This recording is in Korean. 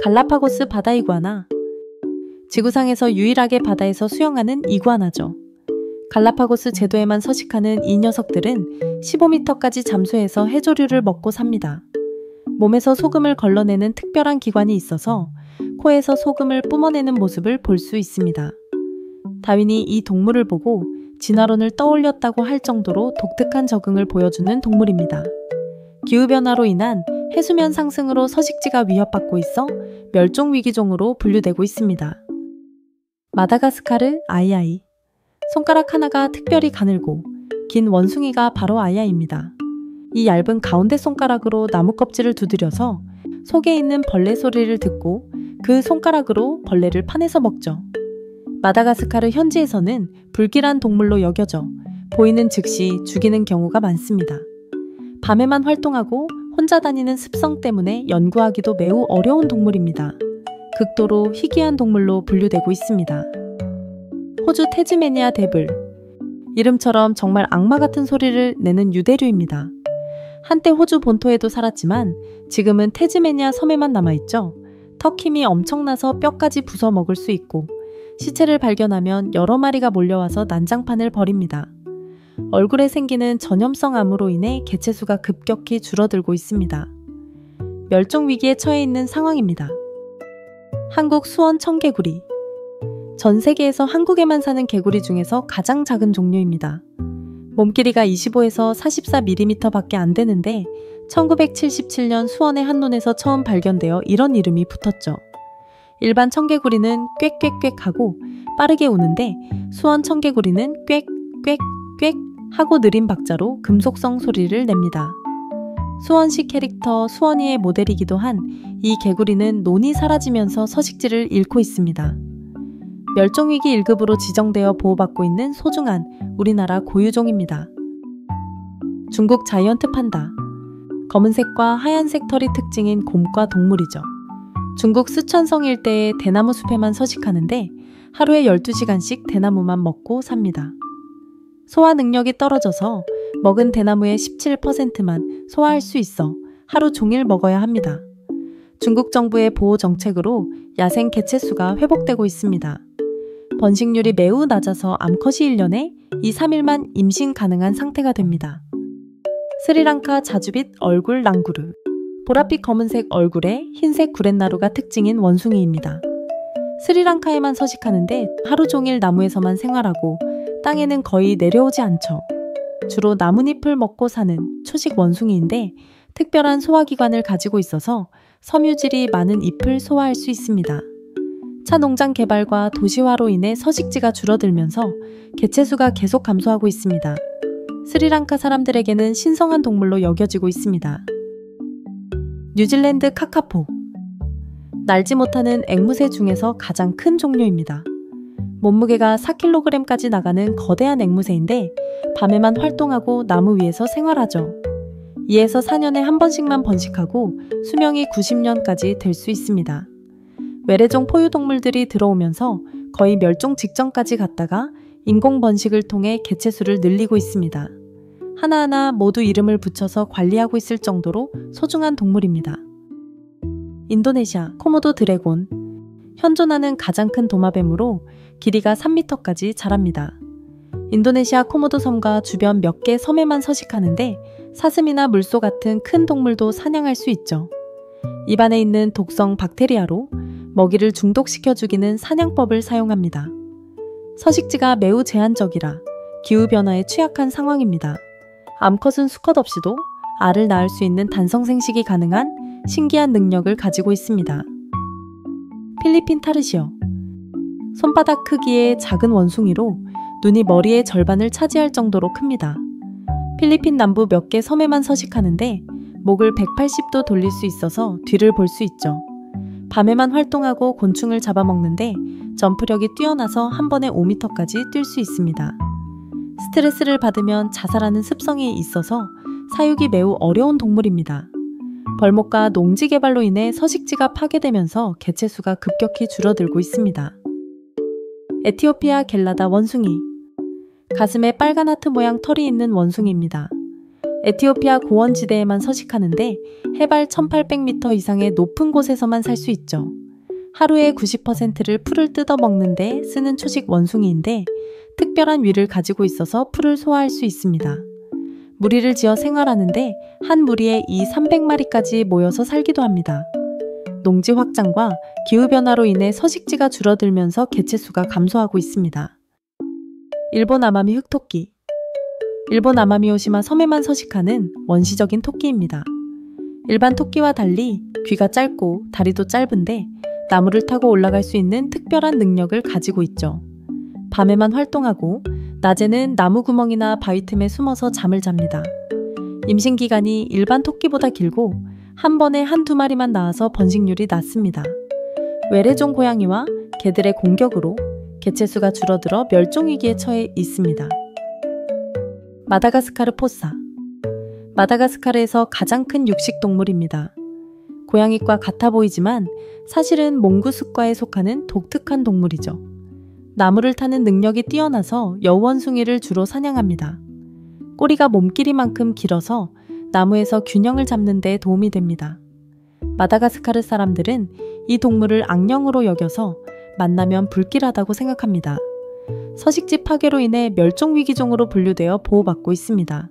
갈라파고스 바다 이구아나. 지구상에서 유일하게 바다에서 수영하는 이구아나죠. 갈라파고스 제도에만 서식하는 이 녀석들은 15m까지 잠수해서 해조류를 먹고 삽니다. 몸에서 소금을 걸러내는 특별한 기관이 있어서 코에서 소금을 뿜어내는 모습을 볼 수 있습니다. 다윈이 이 동물을 보고 진화론을 떠올렸다고 할 정도로 독특한 적응을 보여주는 동물입니다. 기후변화로 인한 해수면 상승으로 서식지가 위협받고 있어 멸종위기종으로 분류되고 있습니다. 마다가스카르 아이아이. 손가락 하나가 특별히 가늘고 긴 원숭이가 바로 아이아이입니다. 이 얇은 가운데 손가락으로 나무 껍질을 두드려서 속에 있는 벌레 소리를 듣고 그 손가락으로 벌레를 파내서 먹죠. 마다가스카르 현지에서는 불길한 동물로 여겨져 보이는 즉시 죽이는 경우가 많습니다. 밤에만 활동하고 혼자 다니는 습성 때문에 연구하기도 매우 어려운 동물입니다. 극도로 희귀한 동물로 분류되고 있습니다. 호주 태즈메니아 데블. 이름처럼 정말 악마 같은 소리를 내는 유대류입니다. 한때 호주 본토에도 살았지만 지금은 태즈메니아 섬에만 남아있죠. 턱 힘이 엄청나서 뼈까지 부숴 먹을 수 있고 시체를 발견하면 여러 마리가 몰려와서 난장판을 벌입니다. 얼굴에 생기는 전염성 암으로 인해 개체수가 급격히 줄어들고 있습니다. 멸종 위기에 처해 있는 상황입니다. 한국 수원 청개구리. 전 세계에서 한국에만 사는 개구리 중에서 가장 작은 종류입니다. 몸길이가 25에서 44mm 밖에 안 되는데 1977년 수원의 한논에서 처음 발견되어 이런 이름이 붙었죠. 일반 청개구리는 꽥꽥꽥하고 빠르게 우는데 수원 청개구리는 꽥꽥꽥 하고 느린 박자로 금속성 소리를 냅니다. 수원시 캐릭터 수원이의 모델이기도 한 이 개구리는 논이 사라지면서 서식지를 잃고 있습니다. 멸종위기 1급으로 지정되어 보호받고 있는 소중한 우리나라 고유종입니다. 중국 자이언트 판다. 검은색과 하얀색 털이 특징인 곰과 동물이죠. 중국 쓰촨성 일대의 대나무 숲에만 서식하는데 하루에 12시간씩 대나무만 먹고 삽니다. 소화 능력이 떨어져서 먹은 대나무의 17%만 소화할 수 있어 하루 종일 먹어야 합니다. 중국 정부의 보호 정책으로 야생 개체수가 회복되고 있습니다. 번식률이 매우 낮아서 암컷이 1년에 2-3일만 임신 가능한 상태가 됩니다. 스리랑카 자주빛 얼굴 랑구르. 보랏빛 검은색 얼굴에 흰색 구렛나루가 특징인 원숭이입니다. 스리랑카에만 서식하는데 하루 종일 나무에서만 생활하고 땅에는 거의 내려오지 않죠. 주로 나뭇잎을 먹고 사는 초식 원숭이인데 특별한 소화기관을 가지고 있어서 섬유질이 많은 잎을 소화할 수 있습니다. 차 농장 개발과 도시화로 인해 서식지가 줄어들면서 개체수가 계속 감소하고 있습니다. 스리랑카 사람들에게는 신성한 동물로 여겨지고 있습니다. 뉴질랜드 카카포. 날지 못하는 앵무새 중에서 가장 큰 종류입니다. 몸무게가 4kg까지 나가는 거대한 앵무새인데 밤에만 활동하고 나무 위에서 생활하죠. 2에서 4년에 한 번씩만 번식하고 수명이 90년까지 될 수 있습니다. 외래종 포유동물들이 들어오면서 거의 멸종 직전까지 갔다가 인공 번식을 통해 개체수를 늘리고 있습니다. 하나하나 모두 이름을 붙여서 관리하고 있을 정도로 소중한 동물입니다. 인도네시아 코모도 드래곤. 현존하는 가장 큰 도마뱀으로 길이가 3m까지 자랍니다. 인도네시아 코모도 섬과 주변 몇 개 섬에만 서식하는데 사슴이나 물소 같은 큰 동물도 사냥할 수 있죠. 입안에 있는 독성 박테리아로 먹이를 중독시켜 죽이는 사냥법을 사용합니다. 서식지가 매우 제한적이라 기후변화에 취약한 상황입니다. 암컷은 수컷 없이도 알을 낳을 수 있는 단성생식이 가능한 신기한 능력을 가지고 있습니다. 필리핀 타르시어. 손바닥 크기의 작은 원숭이로 눈이 머리의 절반을 차지할 정도로 큽니다. 필리핀 남부 몇 개 섬에만 서식하는데 목을 180도 돌릴 수 있어서 뒤를 볼 수 있죠. 밤에만 활동하고 곤충을 잡아먹는데 점프력이 뛰어나서 한 번에 5m까지 뛸 수 있습니다. 스트레스를 받으면 자살하는 습성이 있어서 사육이 매우 어려운 동물입니다. 벌목과 농지 개발로 인해 서식지가 파괴되면서 개체수가 급격히 줄어들고 있습니다. 에티오피아 겔라다 원숭이. 가슴에 빨간 하트 모양 털이 있는 원숭이입니다. 에티오피아 고원지대에만 서식하는데 해발 1800m 이상의 높은 곳에서만 살 수 있죠. 하루의 90%를 풀을 뜯어 먹는데 쓰는 초식 원숭이인데 특별한 위를 가지고 있어서 풀을 소화할 수 있습니다. 무리를 지어 생활하는데 한 무리에 이 300마리까지 모여서 살기도 합니다. 농지 확장과 기후변화로 인해 서식지가 줄어들면서 개체수가 감소하고 있습니다. 일본 아마미 흑토끼. 일본 아마미 오시마 섬에만 서식하는 원시적인 토끼입니다. 일반 토끼와 달리 귀가 짧고 다리도 짧은데 나무를 타고 올라갈 수 있는 특별한 능력을 가지고 있죠. 밤에만 활동하고 낮에는 나무 구멍이나 바위 틈에 숨어서 잠을 잡니다. 임신 기간이 일반 토끼보다 길고 한 번에 한두 마리만 낳아서 번식률이 낮습니다. 외래종 고양이와 개들의 공격으로 개체수가 줄어들어 멸종 위기에 처해 있습니다. 마다가스카르 포사. 마다가스카르에서 가장 큰 육식 동물입니다. 고양이과 같아 보이지만 사실은 몽구스과에 속하는 독특한 동물이죠. 나무를 타는 능력이 뛰어나서 여우원숭이를 주로 사냥합니다. 꼬리가 몸길이만큼 길어서 나무에서 균형을 잡는 데 도움이 됩니다. 마다가스카르 사람들은 이 동물을 악령으로 여겨서 만나면 불길하다고 생각합니다. 서식지 파괴로 인해 멸종위기종으로 분류되어 보호받고 있습니다.